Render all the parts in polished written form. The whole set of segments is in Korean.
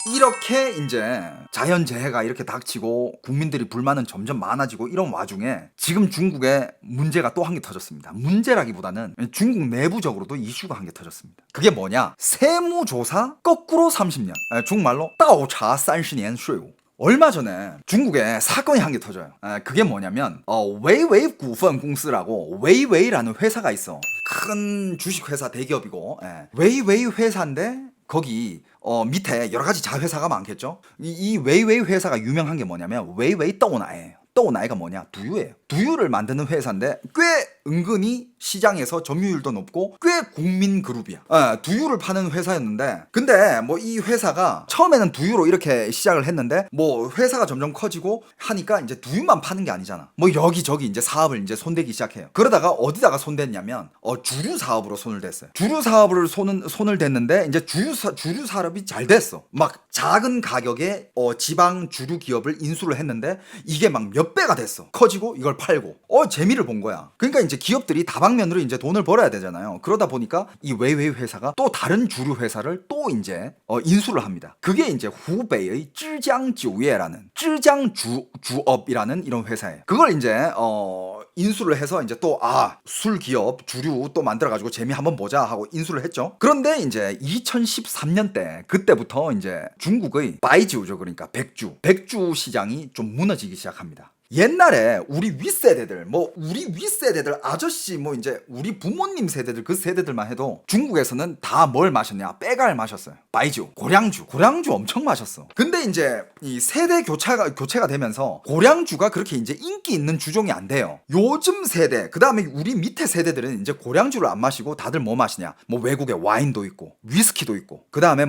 이렇게 이제 자연재해가 이렇게 닥치고 국민들이 불만은 점점 많아지고 이런 와중에 지금 중국에 문제가 또 한 개 터졌습니다. 문제라기보다는 중국 내부적으로도 이슈가 한 개 터졌습니다. 그게 뭐냐? 세무조사 거꾸로 30년. 중국말로 倒查 30년 税务. 얼마 전에 중국에 사건이 한 개 터져요. 그게 뭐냐면 웨이웨이 구펀 공司라고 웨이웨이라는 회사가 있어. 큰 주식회사 대기업이고 웨이웨이 회사인데 거기 밑에 여러 가지 자회사가 많겠죠. 이 웨이웨이 회사가 유명한 게 뭐냐면 웨이웨이 떠오나예요. 떠오나이가 뭐냐? 두유예요. 두유를 만드는 회사인데 꽤 은근히 시장에서 점유율도 높고 꽤 국민 그룹이야. 두유를 파는 회사였는데 근데 뭐 이 회사가 처음에는 두유로 이렇게 시작을 했는데 뭐 회사가 점점 커지고 하니까 이제 두유만 파는 게 아니잖아. 뭐 여기저기 이제 사업을 이제 손대기 시작해요. 그러다가 어디다가 손댔냐면 주류 사업으로 손을 댔어요. 주류 사업을 손을 댔는데 이제 주류 사업이 잘 됐어. 막 작은 가격에 지방 주류 기업을 인수를 했는데 이게 막 몇 배가 됐어. 커지고 이걸 팔고 재미를 본 거야. 그러니까 이제 기업들이 다방면으로 이제 돈을 벌어야 되잖아요. 그러다 보니까 이 웨이웨이 회사가 또 다른 주류 회사를 또 이제 인수를 합니다. 그게 이제 후베이의 쯔장지우예라는 쯔장주업이라는 이런 회사예요. 그걸 이제 인수를 해서 이제 또 술 기업 주류 또 만들어가지고 재미 한번 보자 하고 인수를 했죠. 그런데 이제 2013년 때 그때부터 이제 중국의 바이지우죠. 그러니까 백주 시장이 좀 무너지기 시작합니다. 옛날에 우리 윗세대들 우리 윗세대들 아저씨 이제 우리 부모님 세대들 그 세대들만 해도 중국에서는 다 뭘 마셨냐? 빼갈 마셨어요. 바이주, 고량주 엄청 마셨어. 근데 이제 이 세대 교체가 되면서 고량주가 그렇게 이제 인기 있는 주종이 안 돼요. 요즘 세대 그다음에 우리 밑에 세대들은 이제 고량주를 안 마시고 다들 뭐 마시냐? 외국에 와인도 있고 위스키도 있고 그다음에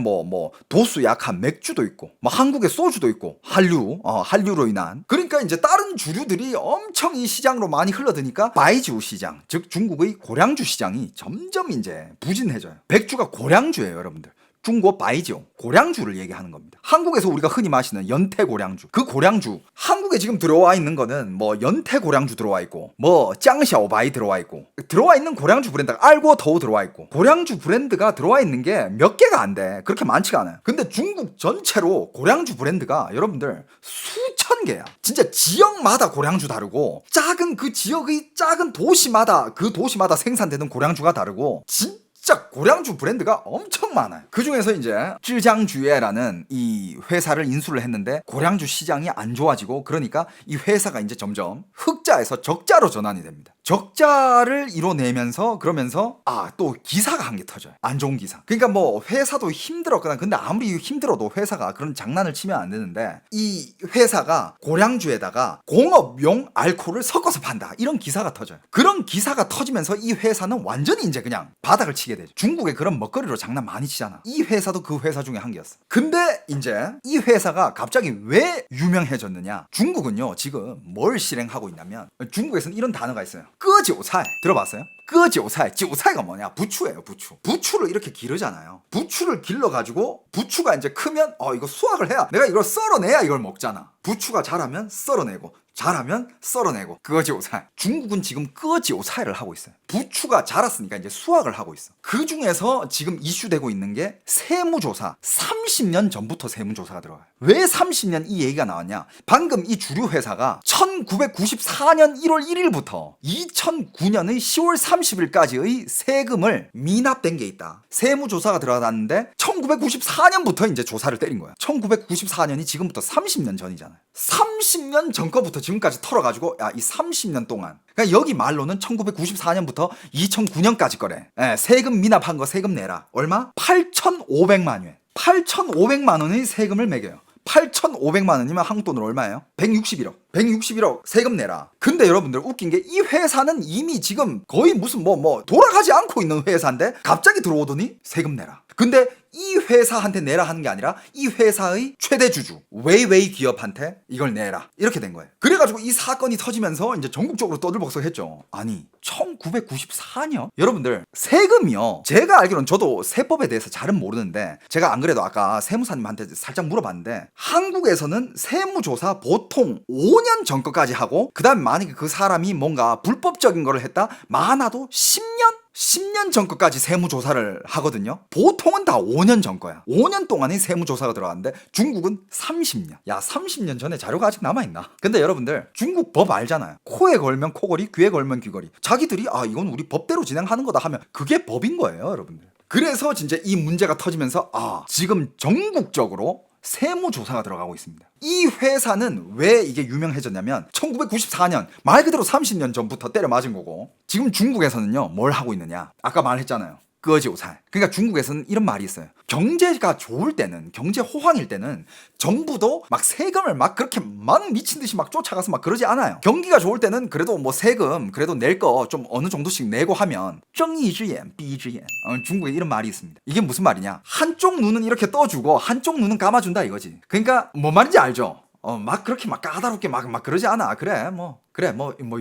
도수 약한 맥주도 있고 한국에 소주도 있고 한류로 인한 그러니까 이제 다른 주류들이 엄청 이 시장으로 많이 흘러드니까 바이지우 시장, 즉 중국의 고량주 시장이 점점 이제 부진해져요. 백주가 고량주예요, 여러분들. 중국 바이지우 고량주를 얘기하는 겁니다. 한국에서 우리가 흔히 마시는 연태 고량주, 그 고량주 한국에 지금 들어와 있는 거는 연태 고량주 들어와 있고 짱샤오바이 들어와 있고 들어와 있는 고량주 브랜드가 알고 더우 들어와 있고 고량주 브랜드가 들어와 있는 게 몇 개가 안 돼. 그렇게 많지가 않아요. 근데 중국 전체로 고량주 브랜드가 여러분들 수천 개야. 진짜 지역마다 고량주 다르고 작은 그 지역의 작은 도시마다 그 도시마다 생산되는 고량주가 다르고 진짜 고량주 브랜드가 엄청 많아요. 그 중에서 이제 쯔장주예라는 이 회사를 인수를 했는데 고량주 시장이 안 좋아지고 그러니까 이 회사가 이제 점점 흑자에서 적자로 전환이 됩니다. 적자를 이뤄내면서 그러면서 또 기사가 한 개 터져요. 안 좋은 기사. 그러니까 회사도 힘들었거나 근데 아무리 힘들어도 회사가 그런 장난을 치면 안 되는데 이 회사가 고량주에다가 공업용 알코올을 섞어서 판다. 이런 기사가 터져요. 그런 기사가 터지면서 이 회사는 완전히 이제 그냥 바닥을 치게 되죠. 중국에 그런 먹거리로 장난 많이 치잖아. 이 회사도 그 회사 중에 한 개였어. 근데 이제 이 회사가 갑자기 왜 유명해졌느냐? 중국은요 지금 뭘 실행하고 있냐면 중국에서는 이런 단어가 있어요. 끄지오사이 들어봤어요? 끄지오사이가 뭐냐? 부추예요. 부추를 이렇게 기르잖아요. 부추를 길러가지고 부추가 이제 크면 이거 수확을 해야 내가 이걸 썰어내야 이걸 먹잖아. 부추가 자라면 썰어내고 자라면 썰어내고 끄지오사이. 중국은 지금 끄지오사이를 하고 있어요. 부추가 자랐으니까 이제 수확을 하고 있어. 그 중에서 지금 이슈되고 있는 게 세무조사. 30년 전부터 세무조사가 들어가요. 왜 30년 이 얘기가 나왔냐? 방금 이 주류 회사가 1994년 1월 1일부터 2009년의 10월 30일까지의 세금을 미납된 게 있다. 세무조사가 들어갔는데 1994년부터 이제 조사를 때린 거야. 1994년이 지금부터 30년 전이잖아요. 30년 전 거부터 지금까지 털어가지고 이 30년 동안 그러니까 여기 말로는 1994년부터 2009년까지 거래. 세금 미납한 거 세금 내라. 얼마? 8,500만 yuan. 8,500만 원의 세금을 매겨요. 8,500만 원이면 한국 돈으로 얼마예요? 161억 세금 내라. 근데 여러분들 웃긴 게 이 회사는 이미 지금 거의 무슨 돌아가지 않고 있는 회사인데 갑자기 들어오더니 세금 내라. 근데 이 회사한테 내라 하는 게 아니라 이 회사의 최대 주주 웨이웨이 기업한테 이걸 내라 이렇게 된 거예요. 그래가지고 이 사건이 터지면서 이제 전국적으로 떠들썩했죠. 아니 1994년? 여러분들 세금이요, 제가 알기로는 저도 세법에 대해서 잘은 모르는데 제가 안 그래도 아까 세무사님한테 살짝 물어봤는데 한국에서는 세무조사 보통 5년 전 거까지 하고 그 다음에 만약에 그 사람이 뭔가 불법적인 거를 했다 많아도 10년? 10년 전 거까지 세무조사를 하거든요. 보통은 다 5년 전 거야. 5년 동안의 세무조사가 들어갔는데 중국은 30년. 야, 30년 전에 자료가 아직 남아있나? 근데 여러분들 중국 법 알잖아요. 코에 걸면 코걸이, 귀에 걸면 귀걸이. 자기들이 이건 우리 법대로 진행하는 거다 하면 그게 법인 거예요, 여러분들. 그래서 진짜 이 문제가 터지면서 지금 전국적으로 세무조사가 들어가고 있습니다. 이 회사는 왜 이게 유명해졌냐면 1994년 말 그대로 30년 전부터 때려 맞은 거고, 지금 중국에서는요 뭘 하고 있느냐, 아까 말했잖아요. 끄지오살. 그러니까 중국에서는 이런 말이 있어요. 경제가 좋을 때는, 경제 호황일 때는 정부도 막 세금을 막 그렇게 막 미친 듯이 막 쫓아가서 막 그러지 않아요. 경기가 좋을 때는 그래도 뭐 세금 그래도 낼 거 좀 어느 정도씩 내고 하면 정의지엔 비지엔. 중국에 이런 말이 있습니다. 이게 무슨 말이냐? 한쪽 눈은 이렇게 떠주고 한쪽 눈은 감아준다 이거지. 그러니까 뭐 말인지 알죠? 막 그렇게 막 까다롭게 막 그러지 않아. 그래 뭐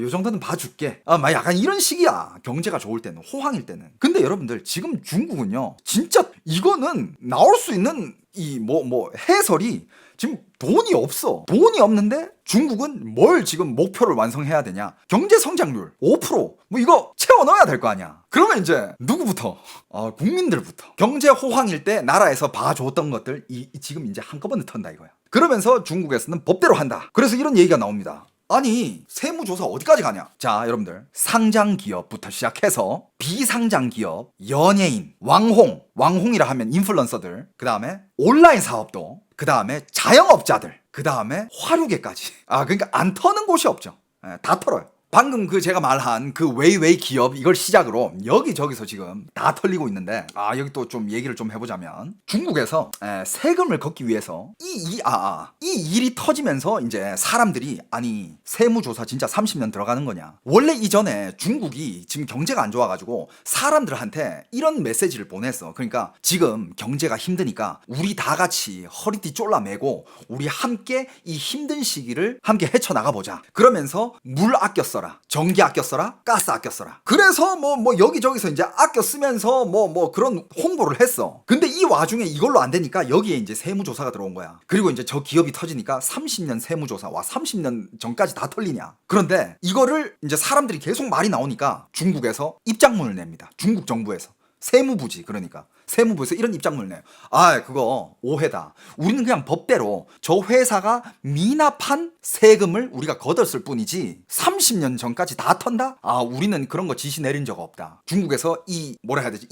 요 정도는 봐줄게. 막 약간 이런 식이야. 경제가 좋을 때는, 호황일 때는. 근데 여러분들 지금 중국은요 진짜 이거는 나올 수 있는 이 해설이 지금 돈이 없어. 돈이 없는데 중국은 뭘 지금 목표를 완성해야 되냐? 경제 성장률 5% 뭐 이거 채워 넣어야 될 거 아니야. 그러면 이제 누구부터? 국민들부터. 경제 호황일 때 나라에서 봐줬던 것들 지금 이제 한꺼번에 턴다 이거야. 그러면서 중국에서는 법대로 한다. 그래서 이런 얘기가 나옵니다. 아니 세무조사 어디까지 가냐? 자, 여러분들 상장 기업부터 시작해서 비상장 기업, 연예인, 왕홍이라 하면 인플루언서들, 그 다음에 온라인 사업도, 그 다음에 자영업자들, 그 다음에 화류계까지. 그러니까 안 터는 곳이 없죠. 다 털어요. 방금 제가 말한 그 웨이웨이 기업 이걸 시작으로 여기저기서 지금 다 털리고 있는데, 여기 또 좀 얘기를 좀 해보자면 중국에서 세금을 걷기 위해서 이 일이 터지면서 이제 사람들이 아니 세무조사 진짜 30년 들어가는 거냐. 원래 이전에 중국이 지금 경제가 안 좋아가지고 사람들한테 이런 메시지를 보냈어. 그러니까 지금 경제가 힘드니까 우리 다 같이 허리띠 쫄라매고 우리 함께 이 힘든 시기를 함께 헤쳐나가보자. 그러면서 물 아껴 써라, 전기 아껴 써라, 가스 아껴 써라. 그래서 뭐 여기저기서 이제 아껴 쓰면서 뭐 그런 홍보를 했어. 근데 이 와중에 이걸로 안 되니까 여기에 이제 세무조사가 들어온 거야. 그리고 이제 저 기업이 터지니까 30년 세무조사. 와, 30년 전까지 다 털리냐. 그런데 이거를 이제 사람들이 계속 말이 나오니까 중국에서 입장문을 냅니다. 중국 정부에서. 세무부지, 그러니까 세무부에서 이런 입장문을 내요. 그거 오해다. 우리는 그냥 법대로 저 회사가 미납한 세금을 우리가 걷었을 뿐이지 30년 전까지 다 턴다? 우리는 그런 거 지시 내린 적 없다. 중국에서 이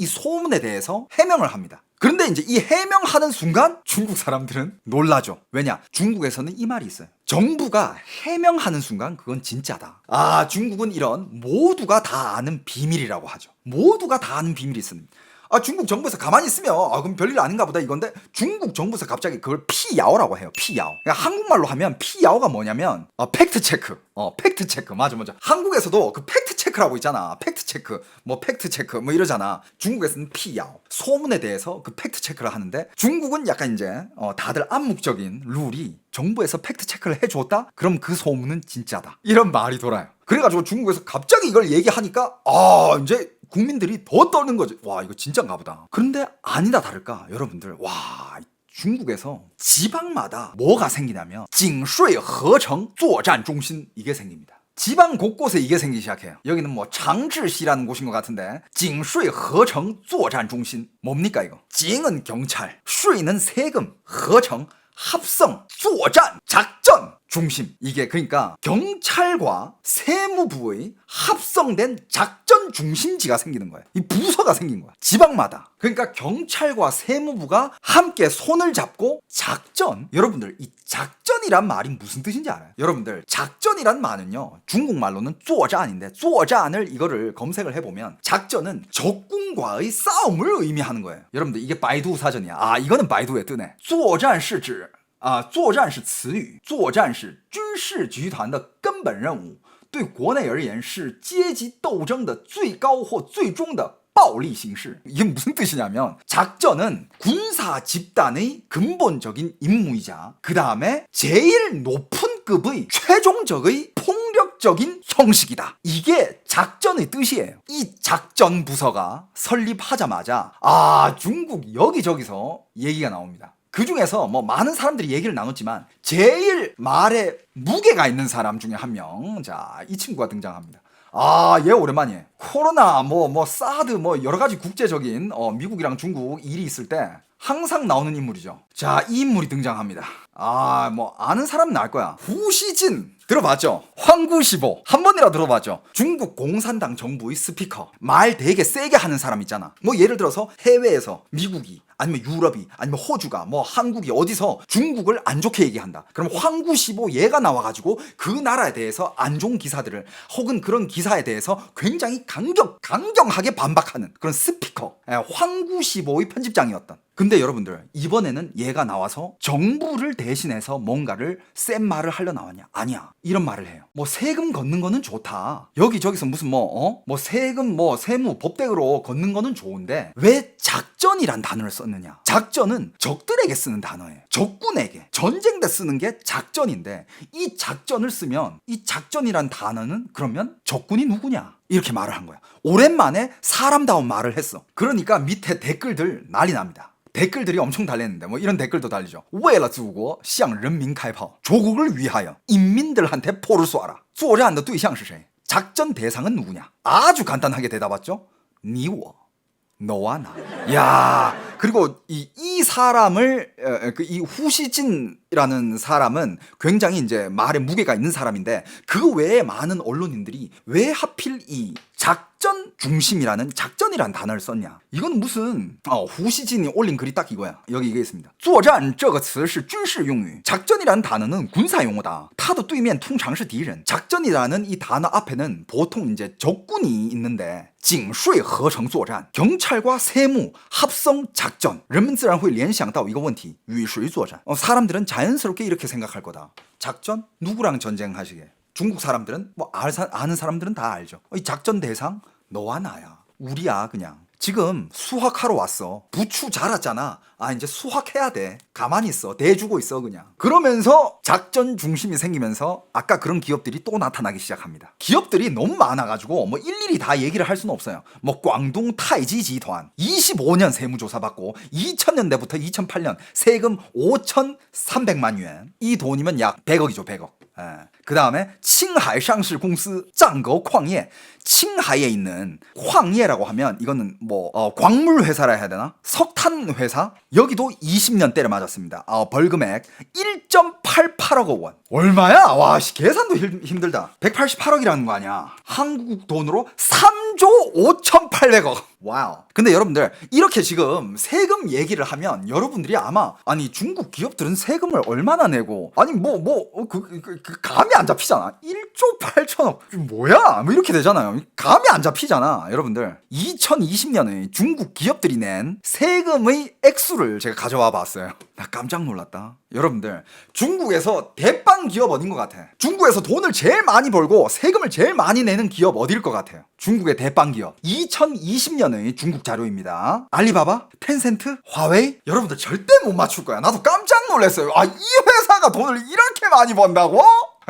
소문에 대해서 해명을 합니다. 그런데 이제 이 해명하는 순간 중국 사람들은 놀라죠. 왜냐? 중국에서는 이 말이 있어요. 정부가 해명하는 순간 그건 진짜다. 중국은 이런 모두가 다 아는 비밀이라고 하죠. 모두가 다 아는 비밀이 있습니다. 중국 정부에서 가만히 있으면 그럼 별일 아닌가 보다 이건데, 중국 정부에서 갑자기 그걸 피야오라고 해요. 피야오. 그러니까 한국말로 하면 피야오가 뭐냐면 팩트체크. 팩트체크. 맞아. 한국에서도 그 팩트체크라고 있잖아. 팩트체크 뭐 이러잖아. 중국에서는 피야오. 소문에 대해서 그 팩트체크를 하는데, 중국은 약간 이제 다들 암묵적인 룰이 정부에서 팩트체크를 해줬다? 그럼 그 소문은 진짜다. 이런 말이 돌아요. 그래가지고 중국에서 갑자기 이걸 얘기하니까 이제 국민들이 더 떠는 거지. 와, 이거 진짠가 보다. 그런데 아니다 다를까 여러분들, 중국에서 지방마다 뭐가 생기냐면 징수이 허청作战中心이게 생깁니다. 지방 곳곳에 이게 생기기 시작해요. 여기는 뭐 장治시라는 곳인 것 같은데, 징수이 허청 作战中心 뭡니까 이거? 징은 경찰, 수이는 세금, 허청 합성, 作战 작전 중심. 이게 그러니까 경찰과 세무부의 합성된 작전 중심지가 생기는 거예요. 이 부서가 생긴 거야. 지방마다. 그러니까 경찰과 세무부가 함께 손을 잡고 작전. 여러분들 이 작전이란 말이 무슨 뜻인지 알아요? 여러분들 작전이란 말은요 중국말로는 作战인데 作战을 이거를 검색을 해보면 작전은 적군과의 싸움을 의미하는 거예요. 여러분들 이게 바이두 사전이야. 이거는 바이두에 뜨네. 作战是指作战是词语，作战是军事集团的根本任务，对国内而言是阶级斗争的最高或最终的暴力形式. 이게 무슨 뜻이냐면 작전은 군사 집단의 근본적인 임무이자 그 다음에 제일 높은 급의 최종적의 폭력적인 형식이다. 이게 작전의 뜻이에요. 이 작전 부서가 설립하자마자 중국 여기저기서 얘기가 나옵니다. 그 중에서 뭐 많은 사람들이 얘기를 나눴지만 제일 말에 무게가 있는 사람 중에 한 명, 이 친구가 등장합니다. 얘 오랜만이에요. 코로나, 사드, 여러 가지 국제적인, 미국이랑 중국 일이 있을 때 항상 나오는 인물이죠. 자, 이 인물이 등장합니다. 아는 사람은 알 거야. 후시진. 들어봤죠? 황구시보. 한 번이라 들어봤죠? 중국 공산당 정부의 스피커. 말 되게 세게 하는 사람 있잖아. 예를 들어서 해외에서 미국이, 아니면 유럽이, 아니면 호주가, 한국이 어디서 중국을 안 좋게 얘기한다. 그럼 황구시보 얘가 나와가지고 그 나라에 대해서 안 좋은 기사들을, 혹은 그런 기사에 대해서 굉장히 강경하게 반박하는 그런 스피커. 황구시보의 편집장이었던. 근데 여러분들, 이번에는 얘가 나와서 정부를 대신해서 뭔가를 센 말을 하려 나왔냐? 아니야. 이런 말을 해요. 세금 걷는 거는 좋다. 여기저기서 무슨 세금, 세무, 법대로 걷는 거는 좋은데 왜 작전이란 단어를 썼느냐? 작전은 적들에게 쓰는 단어예요. 적군에게. 전쟁 때 쓰는 게 작전인데, 이 작전을 쓰면 이 작전이란 단어는 그러면 적군이 누구냐? 이렇게 말을 한 거야. 오랜만에 사람다운 말을 했어. 그러니까 밑에 댓글들 난리 납니다. 댓글들이 엄청 달렸는데 이런 댓글도 달리죠. 为了祖国向人民开炮. 조국을 위하여 인민들한테 포를 쏘아라. 作战的对象是谁? 작전 대상은 누구냐? 아주 간단하게 대답했죠. 你我. 너와 나. 야, 그리고 이 사람을, 이 후시진이라는 사람은 굉장히 이제 말에 무게가 있는 사람인데, 그 외에 많은 언론인들이 왜 하필 이 작전 중심이라는 작전이란 단어를 썼냐? 이건 무슨 후시진이 올린 글이 딱 이거야. 여기 이게 있습니다. 作战这个词是军事用语. 작전이라는 단어는 군사 용어다. 它的对面通常是敌人. 작전이라는 이 단어 앞에는 보통 이제 적군이 있는데, 警税合成作战, 경찰과 세무 합성 작전. 人们自然会联想到一个问题, 与谁作战? 사람들은 자연스럽게 이렇게 생각할 거다. 작전? 누구랑 전쟁하시게? 중국 사람들은 아는 사람들은 다 알죠. 이 작전 대상 너와 나야. 우리야 그냥. 지금 수학하러 왔어. 부추 자랐잖아. 이제 수학해야 돼. 가만히 있어. 대주고 있어 그냥. 그러면서 작전 중심이 생기면서 아까 그런 기업들이 또 나타나기 시작합니다. 기업들이 너무 많아가지고 일일이 다 얘기를 할 수는 없어요. 광동 타이지集团 25년 세무조사 받고 2000년대부터 2008년 세금 5,300만 yuan. 이 돈이면 약 100억이죠 100억. 그 다음에 칭하이 상시 공司 짱거 광예. 칭하이에 있는 광예라고 하면 이거는 광물 회사라 해야 되나? 석탄 회사. 여기도 20년 때려 맞았습니다. 벌금액 1.88억 원. 얼마야? 와, 계산도 힘들다. 188억이라는 거 아니야. 한국 돈으로 3조 5,800억. 와우. 근데 여러분들, 이렇게 지금 세금 얘기를 하면 여러분들이 아마, 중국 기업들은 세금을 얼마나 내고, 감이 안 잡히잖아. 1조 8천억. 뭐야? 이렇게 되잖아요. 감이 안 잡히잖아. 여러분들, 2020년에 중국 기업들이 낸 세금의 액수를 제가 가져와 봤어요. 나 깜짝 놀랐다. 여러분들, 중국에서 대빵 기업 어딘 것 같아? 중국에서 돈을 제일 많이 벌고 세금을 제일 많이 내는 기업 어딜 것 같아요? 중국의 대빵 기업. 2020년의 중국 자료입니다. 알리바바, 텐센트, 화웨이. 여러분들 절대 못 맞출 거야. 나도 깜짝 놀랐어요. 이 회사가 돈을 이렇게 많이 번다고?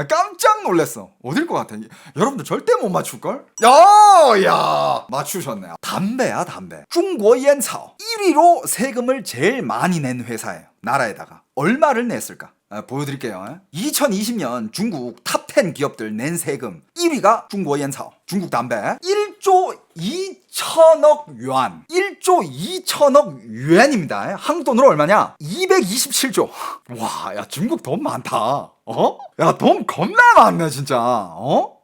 깜짝 놀랐어. 어딜 것 같아? 여러분들 절대 못 맞출걸? 야 맞추셨네요. 담배야 담배. 중국烟草 1위로 세금을 제일 많이 낸 회사예요. 나라에다가 얼마를 냈을까? 보여드릴게요. 2020년 중국 탑10 기업들 낸 세금 1위가 중국烟草 중국 담배. 1조 2천억 yuan. 1조 2천억 yuan입니다. 한국 돈으로 얼마냐? 227조. 와, 야, 중국 돈 많다. 야, 돈 겁나 많네 진짜.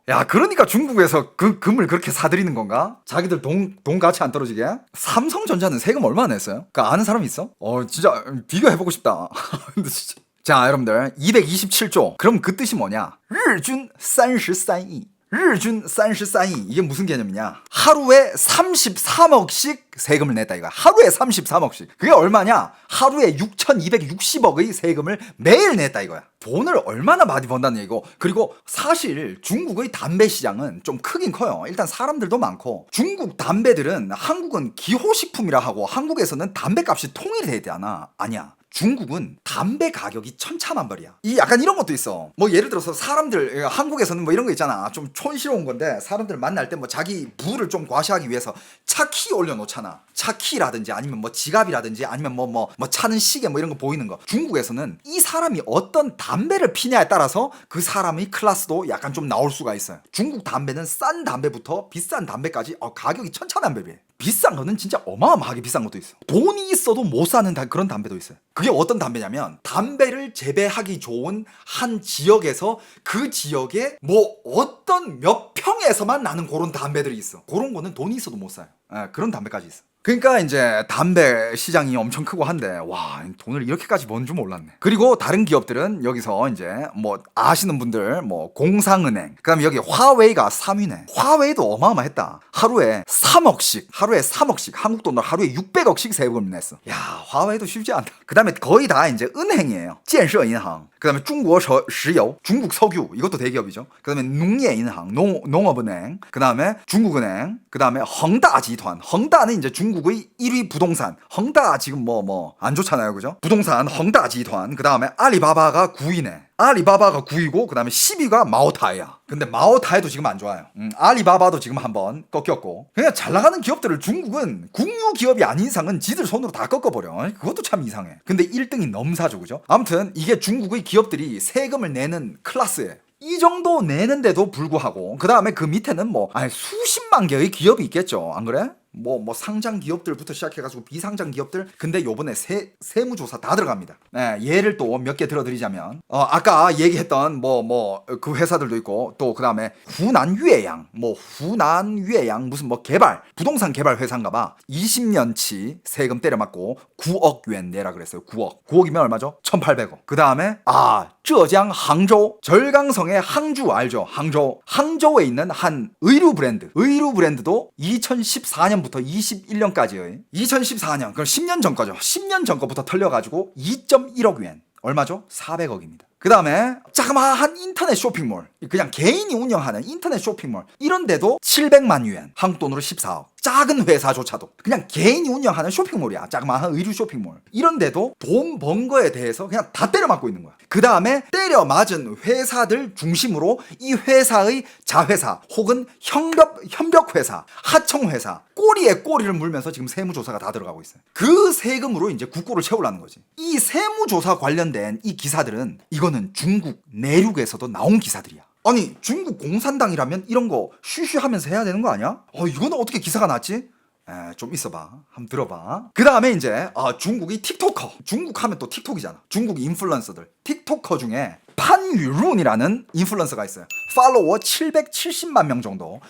야, 그러니까 중국에서 그 금을 그렇게 사들이는 건가? 자기들 돈 가치 안 떨어지게? 삼성전자는 세금 얼마나 냈어요? 아는 사람 있어? 진짜 비교해보고 싶다. 근데 진짜. 자, 여러분들, 227조. 그럼 그 뜻이 뭐냐? 日均 33亿. 日均 33亿. 이게 무슨 개념이냐? 하루에 33억씩 세금을 냈다 이거야. 하루에 33억씩. 그게 얼마냐? 하루에 6,260억의 세금을 매일 냈다 이거야. 돈을 얼마나 많이 번다는 얘기고. 그리고 사실 중국의 담배 시장은 좀 크긴 커요. 일단 사람들도 많고. 중국 담배들은 한국은 기호식품이라 하고 한국에서는 담배값이 통일이 되지 않아. 아니야. 중국은 담배 가격이 천차만별이야. 이 약간 이런 것도 있어. 뭐 예를 들어서 사람들 한국에서는 뭐 이런 거 있잖아. 좀 촌스러운 건데 사람들 만날 때 뭐 자기 부를 좀 과시하기 위해서 차 키 올려놓잖아. 차 키라든지 아니면 뭐 지갑이라든지 아니면 뭐 차는 시계 뭐 이런 거 보이는 거. 중국에서는 이 사람이 어떤 담배를 피냐에 따라서 그 사람의 클래스도 약간 좀 나올 수가 있어요. 중국 담배는 싼 담배부터 비싼 담배까지 가격이 천차만별이에요. 비싼 거는 진짜 어마어마하게 비싼 것도 있어. 돈이 있어도 못 사는 그런 담배도 있어요. 그게 어떤 담배냐면 담배를 재배하기 좋은 한 지역에서 그 지역에 뭐 어떤 몇 평에서만 나는 그런 담배들이 있어. 그런 거는 돈이 있어도 못 사요. 그런 담배까지 있어. 그러니까 이제 담배 시장이 엄청 크고 한데 와 돈을 이렇게까지 버는 줄 몰랐네. 그리고 다른 기업들은 여기서 이제 뭐 아시는 분들 뭐 공상은행 그다음에 여기 화웨이가 3위네. 화웨이도 어마어마했다. 하루에 3억씩 한국 돈으로 하루에 600억씩 세금을 냈어. 야 화웨이도 쉽지 않다. 그다음에 거의 다 이제 은행이에요.建设银行 그다음에 중국石油 중국 석유 이것도 대기업이죠. 그다음에 농业银行 농업은행 그다음에 중국은행 그다음에 헝다集团 헝다는 이제 중국의 1위 부동산. 헝다 지금 뭐 안 좋잖아요. 그죠? 부동산 헝다集团그다음에 알리바바가 9위네. 알리바바가 9위고 그다음에 10위가 마오타이야. 근데 마오타이도 지금 안 좋아요. 알리바바도 지금 한번 꺾였고. 그냥 잘 나가는 기업들을 중국은 국유 기업이 아닌 이상은 지들 손으로 다 꺾어버려. 그것도 참 이상해. 근데 1등이 넘사죠. 그죠? 아무튼 이게 중국의 기업들이 세금을 내는 클래스예요. 이 정도 내는데도 불구하고 그 다음에 그 밑에는 뭐 수십만 개의 기업이 있겠죠. 안 그래? 뭐 상장 기업들부터 시작해가지고 비상장 기업들. 근데 요번에 세무조사 다 들어갑니다. 네, 예를 또 몇 개 들어드리자면 아까 얘기했던 그 회사들도 있고 또 그 다음에 후난유해양 무슨 뭐 개발 부동산 개발 회사인가봐. 20년치 세금 때려맞고 9억 yuan 내라 그랬어요. 9억이면 얼마죠? 1,800억. 그 다음에浙江 항저우 절강성의 항주 알죠? 항저우에 있는 한 의류 브랜드도 2014년부터 21년까지의 2014년 그럼 10년 전 거죠. 10년 전 거부터 털려가지고 2.1억 yuan 얼마죠? 400억입니다. 그 다음에 자그마한 인터넷 쇼핑몰 그냥 개인이 운영하는 인터넷 쇼핑몰 이런데도 700만 yuan 한국 돈으로 14억. 작은 회사조차도 그냥 개인이 운영하는 쇼핑몰이야. 자그마한 의류 쇼핑몰 이런데도 돈 번 거에 대해서 그냥 다 때려맞고 있는 거야. 그 다음에 때려맞은 회사들 중심으로 이 회사의 자회사 혹은 협력회사 하청회사 꼬리에 꼬리를 물면서 지금 세무조사가 다 들어가고 있어요. 그 세금으로 이제 국고를 채우려는 거지. 이 세무조사 관련된 이 기사들은 이거는 중국 내륙에서도 나온 기사들이야. 아니 중국 공산당이라면 이런 거 쉬쉬하면서 해야 되는 거 아니야? 이거는 어떻게 기사가 났지? 좀 있어봐. 한번 들어봐. 그 다음에 이제 중국이 틱토커. 중국 하면 또 틱톡이잖아. 중국 인플루언서들. 틱토커 중에 판유룬이라는 인플루언서가 있어요. 팔로워 770만 명 정도.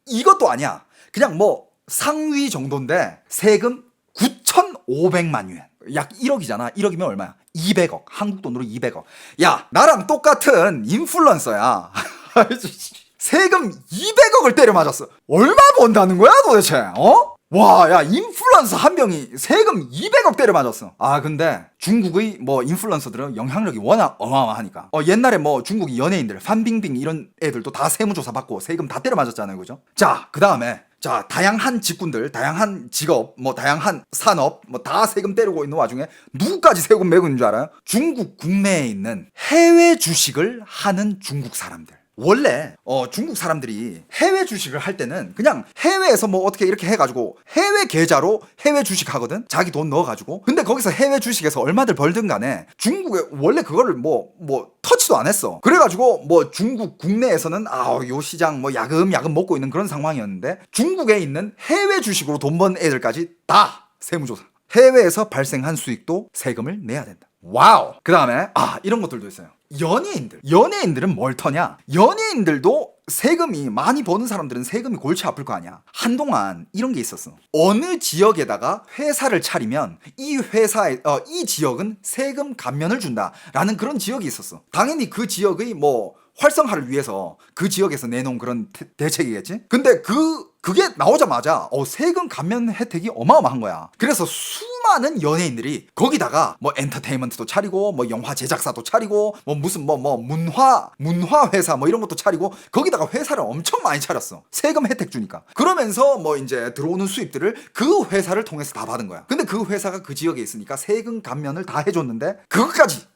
이것도 아니야. 그냥 뭐 상위 정도인데 세금 9,500만 yuan. 약 1억이잖아. 1억이면 얼마야? 200억. 한국 돈으로 200억. 야, 나랑 똑같은 인플루언서야. 세금 200억을 때려 맞았어. 얼마 번다는 거야, 도대체? 와, 야, 인플루언서 한 명이 세금 200억 때려 맞았어. 근데 중국의 뭐 인플루언서들은 영향력이 워낙 어마어마하니까. 옛날에 뭐 중국의 연예인들, 판빙빙 이런 애들도 다 세무조사 받고 세금 다 때려 맞았잖아요. 그죠? 자, 그 다음에 다양한 직군들, 다양한 직업, 다양한 산업, 다 세금 때리고 있는 와중에 누구까지 세금 매고 있는 줄 알아요? 중국 국내에 있는 해외 주식을 하는 중국 사람들. 원래 중국 사람들이 해외 주식을 할 때는 그냥 해외에서 뭐 어떻게 이렇게 해가지고 해외 계좌로 해외 주식 하거든. 자기 돈 넣어가지고. 근데 거기서 해외 주식에서 얼마들 벌든 간에 중국에 원래 그거를 뭐 터치도 안 했어. 그래가지고 뭐 중국 국내에서는 요 시장 뭐 야금야금 먹고 있는 그런 상황이었는데 중국에 있는 해외 주식으로 돈 번 애들까지 다 세무조사. 해외에서 발생한 수익도 세금을 내야 된다. 와우. 그 다음에 이런 것들도 있어요. 연예인들은 뭘 터냐? 연예인들도 세금이 많이 버는 사람들은 세금이 골치 아플 거 아니야. 한동안 이런 게 있었어. 어느 지역에다가 회사를 차리면 이 회사의 이 지역은 세금 감면을 준다라는 그런 지역이 있었어. 당연히 그 지역의 뭐 활성화를 위해서 그 지역에서 내놓은 그런 대책이겠지. 근데 그게 나오자마자 세금 감면 혜택이 어마어마한 거야. 그래서 수많은 연예인들이 거기다가 뭐 엔터테인먼트도 차리고 뭐 영화 제작사도 차리고 뭐 무슨 뭐 문화 회사 뭐 이런 것도 차리고 거기다가 회사를 엄청 많이 차렸어. 세금 혜택 주니까. 그러면서 뭐 이제 들어오는 수입들을 그 회사를 통해서 다 받은 거야. 근데 그 회사가 그 지역에 있으니까 세금 감면을 다 해줬는데 그것까지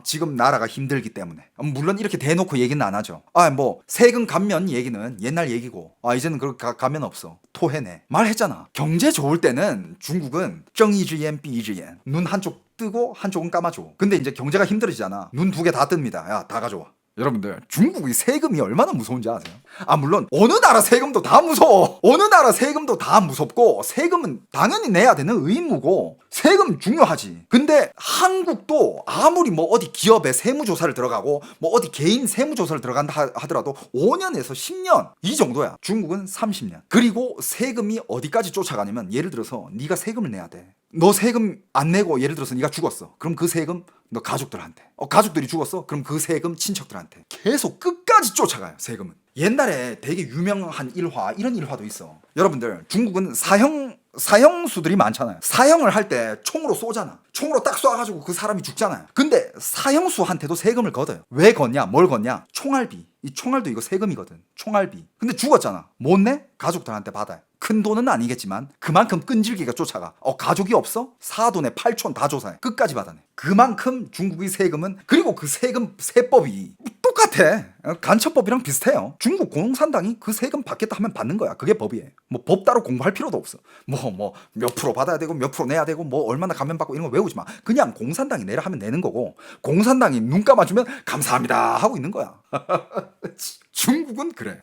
지금 나라가 힘들기 때문에. 물론 이렇게 대놓고 얘기는 안 하죠. 뭐 세금 감면 얘기는 옛날 얘기고 이제는 그 감면 없어. 토해내. 말했잖아. 경제 좋을 때는 중국은 정이지엔 비이지엔 눈 한쪽 뜨고 한쪽은 감아줘. 근데 이제 경제가 힘들어지잖아. 눈 두 개 다 뜹니다. 야, 다 가져와. 여러분들, 중국의 세금이 얼마나 무서운지 아세요? 물론 어느 나라 세금도 다 무서워. 어느 나라 세금도 다 무섭고 세금은 당연히 내야 되는 의무고 세금 중요하지. 근데 한국도 아무리 뭐 어디 기업에 세무조사를 들어가고 뭐 어디 개인 세무조사를 들어간다 하더라도 5년에서 10년 이 정도야. 중국은 30년. 그리고 세금이 어디까지 쫓아가냐면 예를 들어서 네가 세금을 내야 돼. 너 세금 안 내고 예를 들어서 네가 죽었어. 그럼 그 세금 너 가족들한테. 가족들이 죽었어. 그럼 그 세금 친척들한테. 계속 끝까지 쫓아가요. 세금은. 옛날에 되게 유명한 일화, 이런 일화도 있어. 여러분들, 중국은 사형수들이 많잖아요. 사형을 할 때 총으로 쏘잖아. 총으로 딱 쏴가지고 그 사람이 죽잖아요. 근데 사형수한테도 세금을 걷어요. 왜 걷냐? 뭘 걷냐? 총알비. 이 총알도 이거 세금이거든. 총알비. 근데 죽었잖아. 못 내? 가족들한테 받아요. 큰 돈은 아니겠지만 그만큼 끈질기게 쫓아가. 가족이 없어? 사돈에 8촌 다 조사해. 끝까지 받아내. 그만큼 중국의 세금은, 그리고 그 세금 세법이 똑같아. 간첩법이랑 비슷해요. 중국 공산당이 그 세금 받겠다 하면 받는 거야. 그게 법이에요. 뭐 법 따로 공부할 필요도 없어. 뭐 몇 프로 받아야 되고 몇 프로 내야 되고 뭐 얼마나 감면 받고 이런 거 외우지 마. 그냥 공산당이 내라 하면 내는 거고, 공산당이 눈 감아주면 감사합니다 하고 있는 거야. 중국은 그래.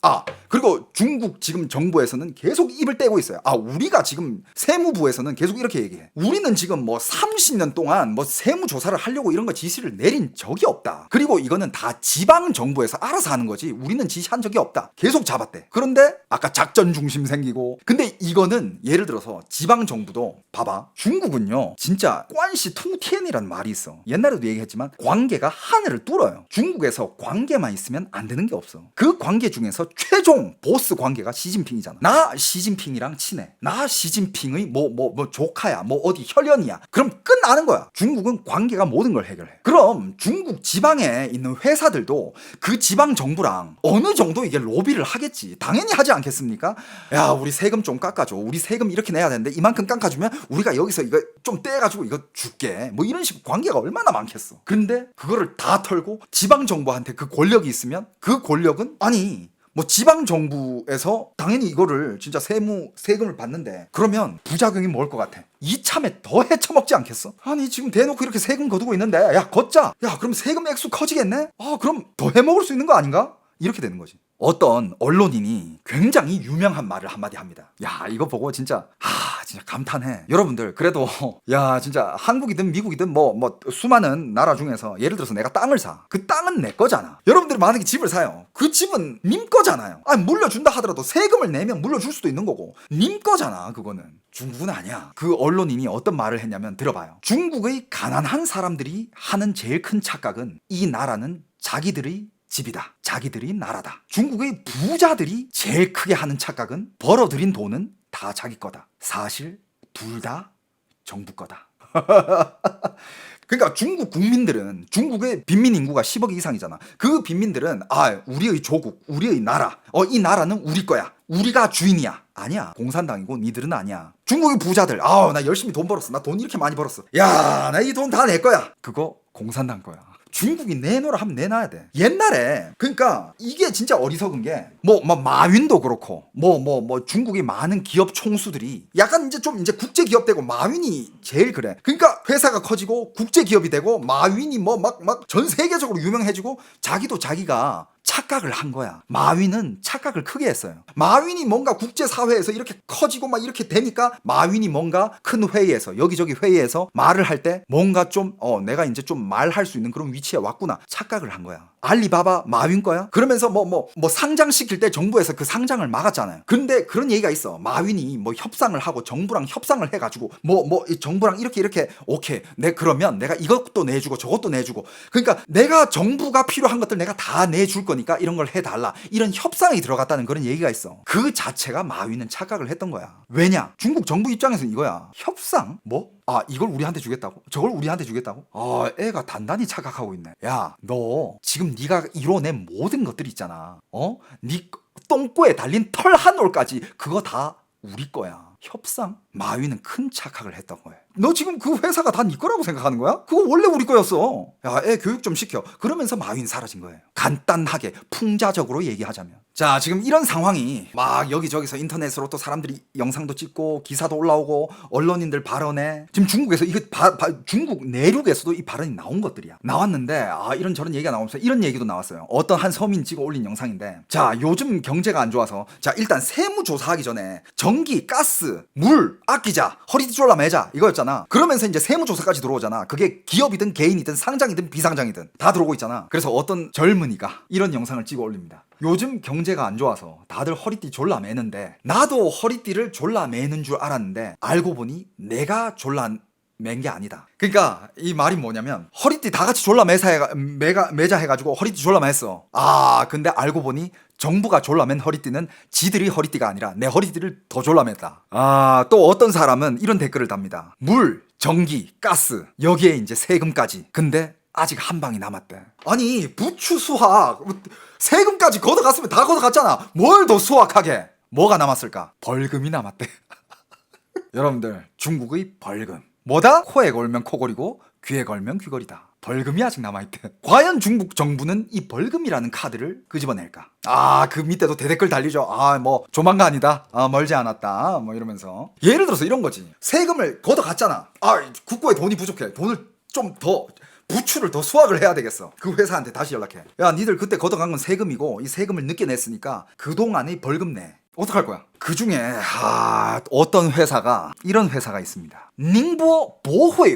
그리고 중국 지금 정부에서는 계속 입을 떼고 있어요. 우리가 지금 세무부에서는 계속 이렇게 얘기해. 우리는 지금 뭐 30년 동안 뭐 세무조사를 하려고 이런 거 지시를 내린 적이 없다. 그리고 이거는 다 지방 정부에서 알아서 하는 거지 우리는 지시한 적이 없다. 계속 잡았대. 그런데 아까 작전 중심 생기고. 근데 이거는 예를 들어서 지방 정부도 봐봐. 중국은요 진짜 관시 통티엔이라는 말이 있어. 옛날에도 얘기했지만 관계가 하늘을 뚫어요. 중국에서 관계만 있으면 안 되는 게 없어. 그 관계 중에서 최종 보스 관계가 시진핑이잖아. 나 시진핑이랑 친해. 나 시진핑의 뭐 조카야. 뭐 어디 혈연이야. 그럼 끝나는 거야. 중국은 관계가 모든 걸 해결해. 그럼 중국 지방에 있는 회사들도 그 지방 정부랑 어느 정도 이게 로비를 하겠지. 당연히 하지 않겠습니까? 야, 우리 세금 좀 깎아줘. 우리 세금 이렇게 내야 되는데 이만큼 깎아주면 우리가 여기서 이거 좀 떼가지고 이거 줄게. 뭐 이런 식으로 관계가 얼마나 많겠어. 근데 그거를 다 털고 지방 정부한테 그 권력이 있으면 그 권력은 뭐 지방 정부에서 당연히 이거를 진짜 세금을 받는데 그러면 부작용이 뭘 것 같아? 이참에 더 헤쳐먹지 않겠어? 지금 대놓고 이렇게 세금 거두고 있는데 야 걷자. 야 그럼 세금 액수 커지겠네? 그럼 더 해먹을 수 있는 거 아닌가? 이렇게 되는 거지. 어떤 언론인이 굉장히 유명한 말을 한마디 합니다. 야, 이거 보고 진짜 감탄해. 여러분들, 그래도 야 진짜 한국이든 미국이든 뭐 수많은 나라 중에서 예를 들어서 내가 땅을 사. 그 땅은 내 거잖아. 여러분들이 만약에 집을 사요. 그 집은 님 거잖아요. 물려준다 하더라도 세금을 내면 물려줄 수도 있는 거고 님 거잖아. 그거는. 중국은 아니야. 그 언론인이 어떤 말을 했냐면 들어봐요. 중국의 가난한 사람들이 하는 제일 큰 착각은 이 나라는 자기들의 집이다. 자기들이 나라다. 중국의 부자들이 제일 크게 하는 착각은 벌어들인 돈은 다 자기 거다. 사실 둘 다 정부 거다. 그러니까 중국 국민들은, 중국의 빈민 인구가 10억 이상이잖아. 그 빈민들은 우리의 조국, 우리의 나라, 이 나라는 우리 거야. 우리가 주인이야. 아니야. 공산당이고 니들은 아니야. 중국의 부자들, 나 열심히 돈 벌었어. 나 돈 이렇게 많이 벌었어. 야, 나 이 돈 다 내 거야. 그거 공산당 거야. 중국이 내놓으라 하면 내놔야 돼. 옛날에, 그러니까 이게 진짜 어리석은 게 마윈도 그렇고 중국의 많은 기업 총수들이 약간 이제 국제 기업 되고 마윈이 제일 그래. 그러니까 회사가 커지고 국제 기업이 되고 마윈이 막 전 세계적으로 유명해지고 자기도 자기가 착각을 한 거야. 마윈은 착각을 크게 했어요. 마윈이 뭔가 국제사회에서 이렇게 커지고 막 이렇게 되니까 마윈이 뭔가 큰 회의에서 여기저기 회의에서 말을 할 때 뭔가 좀 내가 이제 좀 말할 수 있는 그런 위치에 왔구나 착각을 한 거야. 알리바바 마윈 거야? 그러면서 뭐 상장시킬 때 정부에서 그 상장을 막았잖아요. 근데 그런 얘기가 있어. 마윈이 뭐 협상을 하고 정부랑 협상을 해가지고 정부랑 이렇게 오케이 그러면 내가 이것도 내주고 저것도 내주고 그러니까 내가 정부가 필요한 것들 내가 다 내줄 거니까 이런 걸 해달라 이런 협상이 들어갔다는 그런 얘기가 있어. 그 자체가 마윈은 착각을 했던 거야. 왜냐? 중국 정부 입장에서는 이거야. 협상? 이걸 우리한테 주겠다고? 저걸 우리한테 주겠다고? 애가 단단히 착각하고 있네. 야, 너 지금 네가 이뤄낸 모든 것들 있잖아. 네 똥꼬에 달린 털 한 올까지 그거 다 우리 거야. 협상? 마윈은 큰 착각을 했던 거예요. 너 지금 그 회사가 다 네 거라고 생각하는 거야? 그거 원래 우리 거였어. 야, 애 교육 좀 시켜. 그러면서 마윈 사라진 거예요. 간단하게 풍자적으로 얘기하자면. 자, 지금 이런 상황이 막 여기저기서 인터넷으로 또 사람들이 영상도 찍고 기사도 올라오고 언론인들 발언에 지금 중국에서 이거 중국 내륙에서도 이 발언이 나온 것들이야. 나왔는데 이런저런 얘기가 나오면서 이런 얘기도 나왔어요. 어떤 한 서민 찍어 올린 영상인데 자, 요즘 경제가 안 좋아서 자, 일단 세무조사하기 전에 전기, 가스, 물 아끼자, 허리띠 졸라 매자 이거였잖아. 그러면서 이제 세무조사까지 들어오잖아. 그게 기업이든 개인이든 상장이든 비상장이든 다 들어오고 있잖아. 그래서 어떤 젊은이가 이런 영상을 찍어 올립니다. 요즘 경제가 안 좋아서 다들 허리띠 졸라 매는데 나도 허리띠를 졸라 매는 줄 알았는데 알고 보니 내가 졸라 맨 게 아니다. 그러니까 이 말이 뭐냐면 허리띠 다 같이 졸라 매자 해가지고 허리띠 졸라 맸어. 근데 알고 보니 정부가 졸라맨 허리띠는 지들이 허리띠가 아니라 내 허리띠를 더 졸라맸다. 또 어떤 사람은 이런 댓글을 답니다. 물, 전기, 가스 여기에 이제 세금까지. 근데 아직 한 방이 남았대. 아니 부추 수확 세금까지 걷어갔으면 다 걷어갔잖아. 뭘 더 수확하게. 뭐가 남았을까? 벌금이 남았대. 여러분들 중국의 벌금 뭐다? 코에 걸면 코걸이고 귀에 걸면 귀걸이다. 벌금이 아직 남아있대. 과연 중국 정부는 이 벌금이라는 카드를 끄집어낼까? 그 밑에도 대댓글 달리죠. 조만간이다. 멀지 않았다. 이러면서. 예를 들어서 이런 거지. 세금을 걷어갔잖아. 국고에 돈이 부족해. 돈을 좀 더 부추를 더 수확을 해야 되겠어. 그 회사한테 다시 연락해. 야, 니들 그때 걷어간 건 세금이고 이 세금을 늦게 냈으니까 그동안의 벌금 내. 어떡할 거야? 그 중에 어떤 회사가 이런 회사가 있습니다. 닝보 보회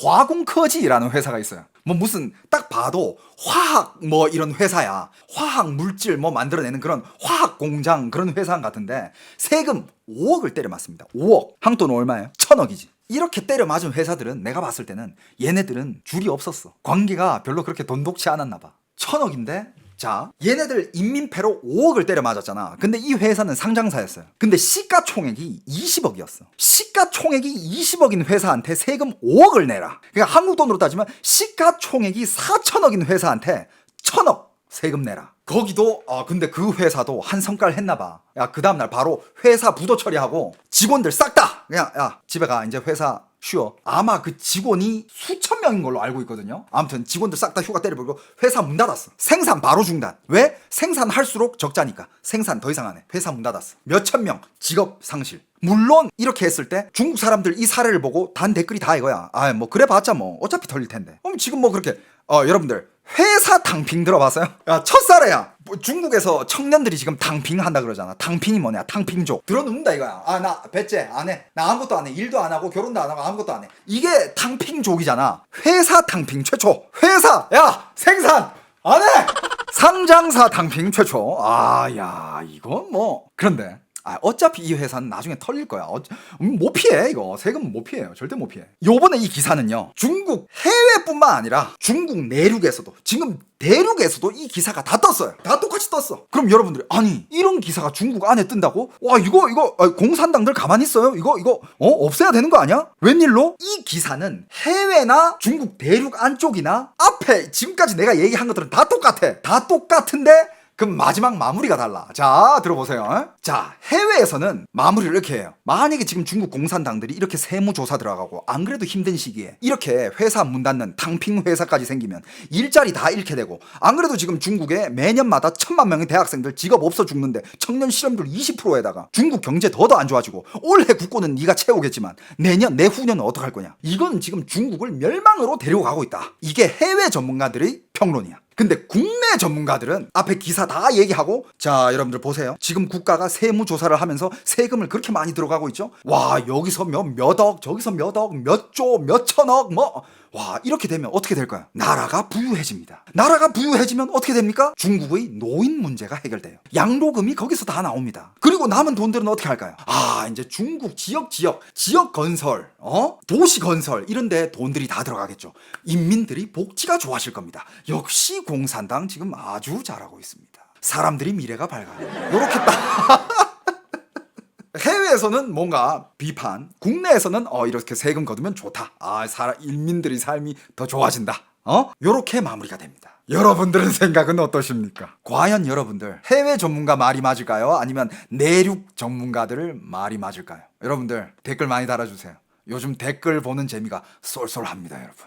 화공科技라는 회사가 있어요. 무슨 딱 봐도 화학 이런 회사야. 화학 물질 만들어내는 그런 화학 공장 그런 회사 같은데 세금 5억을 때려 맞습니다. 5억. 한돈 얼마예요? 1,000억이지. 이렇게 때려 맞은 회사들은 내가 봤을 때는 얘네들은 줄이 없었어. 관계가 별로 그렇게 돈독치 않았나 봐. 1,000억인데 자, 얘네들 인민폐로 5억을 때려 맞았잖아. 근데 이 회사는 상장사였어요. 근데 시가총액이 20억이었어. 시가총액이 20억인 회사한테 세금 5억을 내라. 그러니까 한국 돈으로 따지면 시가총액이 4천억인 회사한테 1,000억 세금 내라. 거기도 근데 그 회사도 한 성과를 했나 봐. 야, 그 다음날 바로 회사 부도 처리하고 직원들 싹 다 그냥 집에 가. 이제 회사 쉬어. 아마 그 직원이 수천 명인 걸로 알고 있거든요. 아무튼 직원들 싹 다 휴가 때려버리고 회사 문 닫았어. 생산 바로 중단. 왜? 생산할수록 적자니까. 생산 더 이상 안 해. 회사 문 닫았어. 몇천 명 직업 상실. 물론 이렇게 했을 때 중국 사람들 이 사례를 보고 단 댓글이 다 이거야. 그래 봤자 어차피 털릴 텐데. 그럼 지금 그렇게 여러분들 회사 탕핑 들어봤어요? 야, 첫사례야. 중국에서 청년들이 지금 탕핑 한다 그러잖아. 탕핑이 뭐냐? 탕핑족. 들어눕는다 이거야. 나 배째 안 해. 나 아무것도 안 해. 일도 안 하고 결혼도 안 하고 아무것도 안 해. 이게 탕핑족이잖아. 회사 탕핑 최초. 회사 생산 안 해. 상장사 탕핑 최초. 야, 이건 그런데 어차피 이 회사는 나중에 털릴 거야. 못 피해 이거. 세금은 못 피해요. 절대 못 피해. 요번에 이 기사는요. 중국 해외뿐만 아니라 중국 내륙에서도 지금 대륙에서도 이 기사가 다 떴어요. 다 똑같이 떴어. 그럼 여러분들이 이런 기사가 중국 안에 뜬다고? 와 이거 공산당들 가만히 있어요? 이거 없애야 되는 거 아니야? 웬일로? 이 기사는 해외나 중국 대륙 안쪽이나 앞에 지금까지 내가 얘기한 것들은 다 똑같아. 다 똑같은데 그럼 마지막 마무리가 달라. 자, 들어보세요. 자, 해외에서는 마무리를 이렇게 해요. 만약에 지금 중국 공산당들이 이렇게 세무조사 들어가고 안 그래도 힘든 시기에 이렇게 회사 문 닫는 탕핑 회사까지 생기면 일자리 다 잃게 되고 안 그래도 지금 중국에 매년마다 1,000만 명의 대학생들 직업 없어 죽는데 청년 실업률 20%에다가 중국 경제 더더 안 좋아지고 올해 국고는 네가 채우겠지만 내년 내후년은 어떡할 거냐. 이건 지금 중국을 멸망으로 데려가고 있다. 이게 해외 전문가들의 평론이야. 근데 국내 전문가들은 앞에 기사 다 얘기하고, 자 여러분들 보세요. 지금 국가가 세무조사를 하면서 세금을 그렇게 많이 들어가고 있죠. 와 여기서 몇억, 저기서 몇억, 몇 조, 몇 천억, 뭐 와 이렇게 되면 어떻게 될까요? 나라가 부유해집니다. 나라가 부유해지면 어떻게 됩니까? 중국의 노인 문제가 해결돼요. 양로금이 거기서 다 나옵니다. 그리고 남은 돈들은 어떻게 할까요? 아 이제 중국 지역 건설, 도시 건설 이런데 돈들이 다 들어가겠죠. 인민들이 복지가 좋아질 겁니다. 역시 공산당 지금 아주 잘하고 있습니다. 사람들이 미래가 밝아요. 요렇게 딱 해외에서는 뭔가 비판, 국내에서는 이렇게 세금 거두면 좋다. 인민들의 삶이 더 좋아진다. 요렇게 마무리가 됩니다. 여러분들은 생각은 어떠십니까? 과연 여러분들 해외 전문가 말이 맞을까요? 아니면 내륙 전문가들 말이 맞을까요? 여러분들 댓글 많이 달아주세요. 요즘 댓글 보는 재미가 쏠쏠합니다, 여러분.